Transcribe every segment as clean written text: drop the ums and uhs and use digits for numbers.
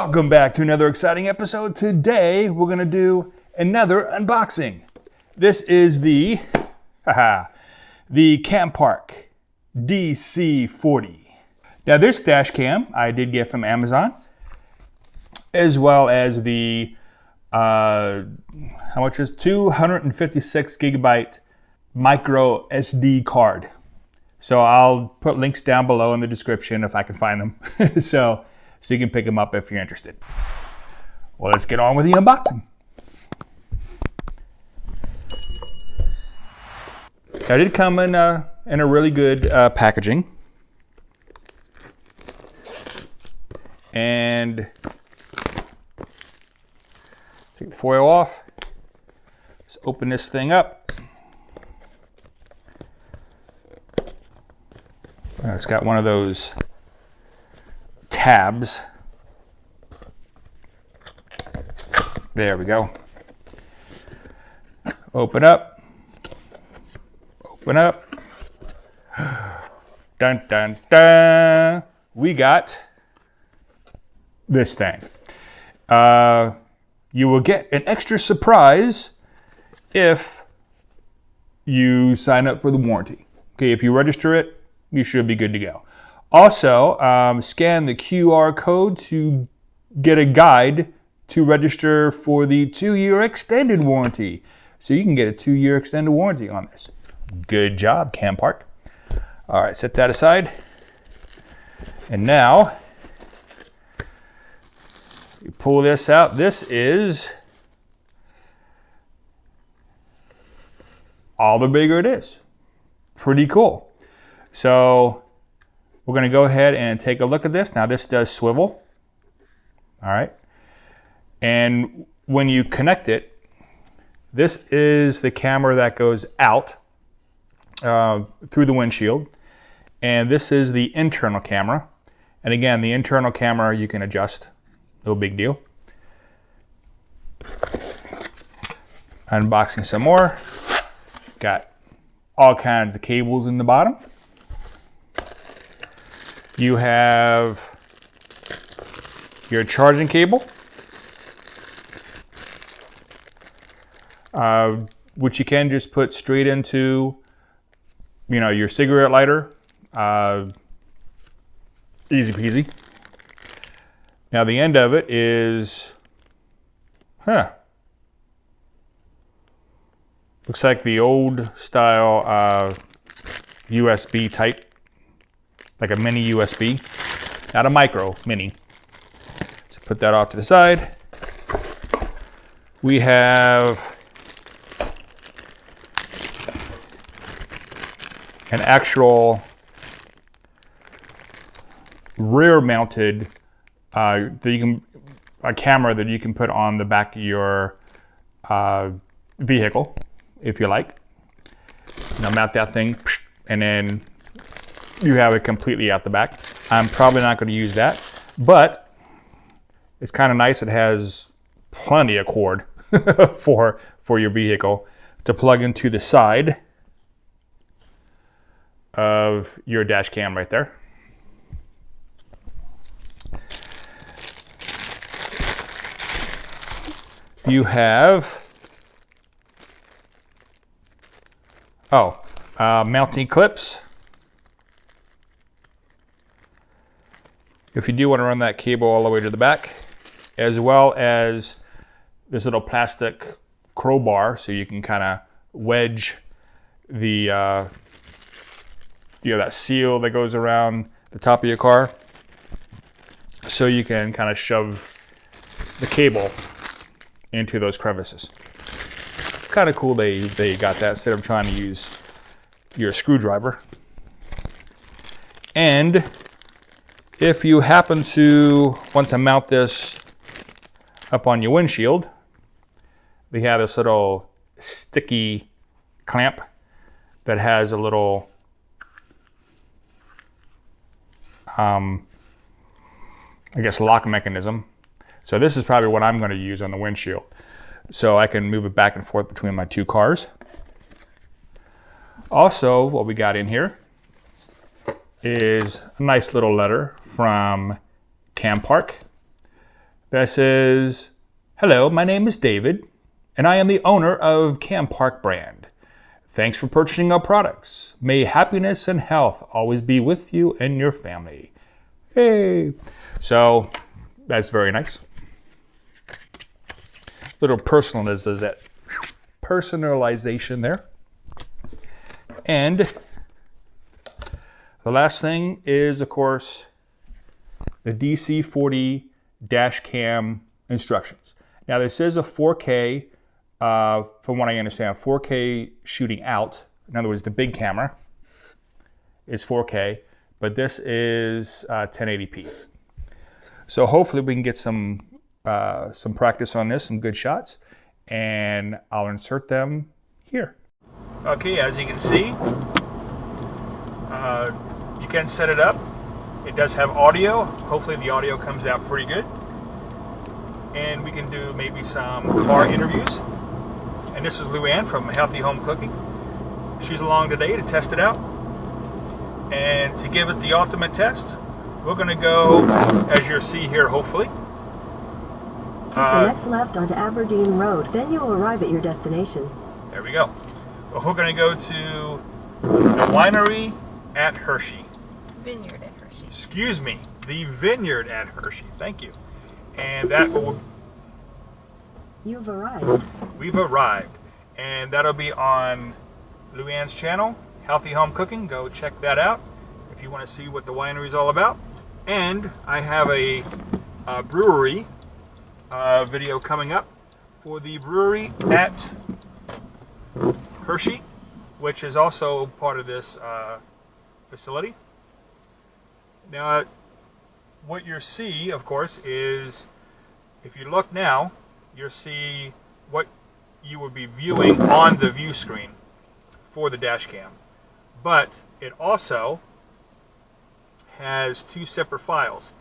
Welcome back to another exciting episode. Today we're going to do another unboxing. This is the CamPark DC40. Now this dash cam I did get from Amazon, as well as the how much is 256 gigabyte micro SD card. So I'll put links down below in the description if I can find them. so you can pick them up if you're interested. Well, let's get on with the unboxing. It did come in a really good packaging. And take the foil off. Let's open this thing up. It's got one of those tabs. There we go. Open up. Open up. Dun dun dun. We got this thing. You will get an extra surprise if you sign up for the warranty. Okay, if you register it, you should be good to go. Also, scan the QR code to get a guide to register for the 2-year extended warranty. So you can get a 2-year extended warranty on this. Good job, CamPark. All right, set that aside. And now, you pull this out. This is all the bigger it is. Pretty cool. So we're going to go ahead and take a look at this. Now this does swivel. All right. And when you connect it, this is the camera that goes out through the windshield. And this is the internal camera. And again, the internal camera you can adjust. No big deal. Unboxing some more. Got all kinds of cables in the bottom. You have your charging cable, which you can just put straight into, your cigarette lighter. Easy peasy. Now the end of it is, looks like the old style USB type. Like a mini USB, not a micro, mini. So put that off to the side. We have an actual rear mounted a camera that you can put on the back of your vehicle, if you like. Now mount that thing, and then you have it completely out the back. I'm probably not going to use that, but it's kind of nice. It has plenty of cord for your vehicle to plug into the side of your dash cam right there. You have mounting clips. If you do want to run that cable all the way to the back, as well as this little plastic crowbar, so you can kind of wedge the that seal that goes around the top of your car, so you can kind of shove the cable into those crevices. Kind of cool they got that instead of trying to use your screwdriver. And if you happen to want to mount this up on your windshield, we have this little sticky clamp that has a little lock mechanism. So this is probably what I'm going to use on the windshield. So I can move it back and forth between my two cars. Also, what we got in here is a nice little letter from CamPark. that says, "Hello, my name is David, and I am the owner of CamPark brand. Thanks for purchasing our products. May happiness and health always be with you and your family." Hey! So that's very nice. Little personalization there. And the last thing is, of course, the DC40 Dash Cam instructions. Now this is a 4K, from what I understand, 4K shooting out. In other words, the big camera is 4K, but this is 1080p. So hopefully we can get some practice on this, some good shots, and I'll insert them here. Okay, as you can see, you can set it up. It does have audio. Hopefully the audio comes out pretty good. And we can do maybe some car interviews. And this is Luann from Healthy Home Cooking. She's along today to test it out. And to give it the ultimate test, we're going to go, as you'll see here, hopefully. Take the next left onto Aberdeen Road, then you will arrive at your destination. There we go. Well, we're going to go to the winery at Hershey. Vineyard at Hershey. Excuse me, the vineyard at Hershey. Thank you. And that will... You've arrived. We've arrived. And that'll be on Luann's channel, Healthy Home Cooking. Go check that out if you want to see what the winery is all about. And I have a brewery video coming up for the brewery at Hershey, which is also part of this facility. Now, what you'll see, of course, is if you look now, you'll see what you will be viewing on the view screen for the dash cam. But it also has two separate files.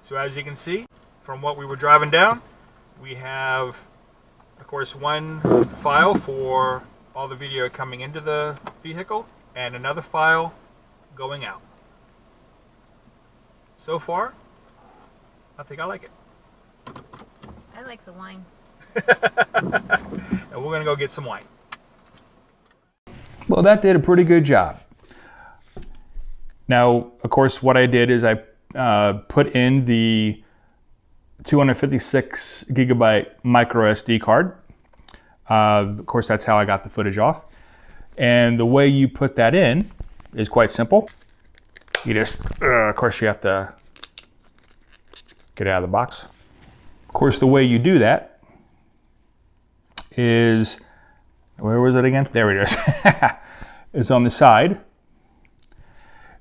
So as you can see, from what we were driving down, we have, of course, one file for all the video coming into the vehicle and another file going out. So far, I think I like it. I like the wine. And we're going to go get some wine. Well, that did a pretty good job. Now, of course, what I did is I put in the 256 gigabyte micro SD card. Of course, that's how I got the footage off. And the way you put that in is quite simple. You just, of course, you have to get it out of the box. Of course, the way you do that is, where was it again? There it is. It's on the side.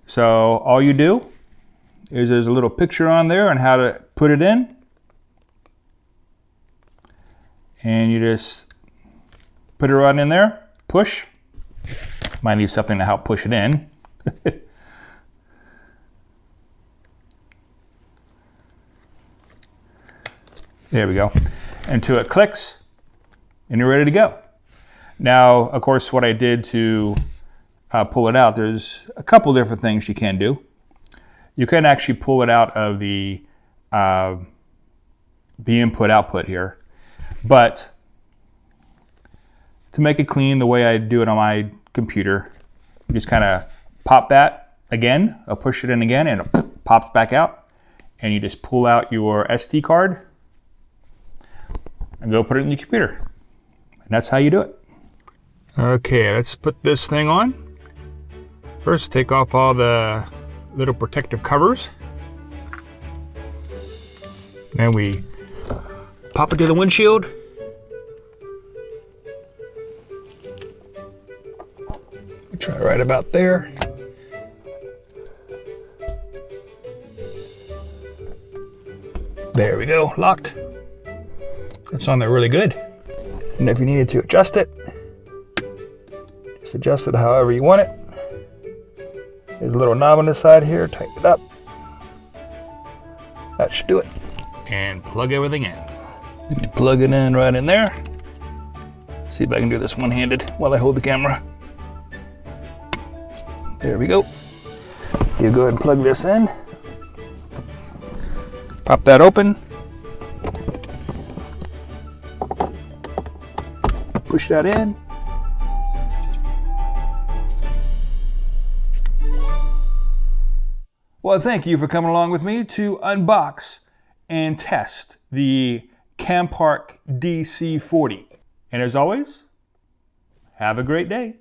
So all you do is there's a little picture on there on how to put it in. And you just put it right in there, push. Might need something to help push it in. There we go. Until it clicks, and you're ready to go. Now, of course, what I did to pull it out, there's a couple different things you can do. You can actually pull it out of the input-output here. But to make it clean the way I do it on my computer, you just kind of pop that again, I'll push it in again, and it pops back out. And you just pull out your SD card and go put it in the computer. And that's how you do it. Okay, let's put this thing on. First, take off all the little protective covers. Then we pop it to the windshield. We'll try right about there. There we go, locked. It's on there really good. And if you needed to adjust it, just adjust it however you want it. There's a little knob on the side here, tighten it up. That should do it. And plug everything in. You plug it in right in there. See if I can do this one-handed while I hold the camera. There we go. You go ahead and plug this in. Pop that open. push that in. Well, thank you for coming along with me to unbox and test the CamPark DC40. And as always, have a great day.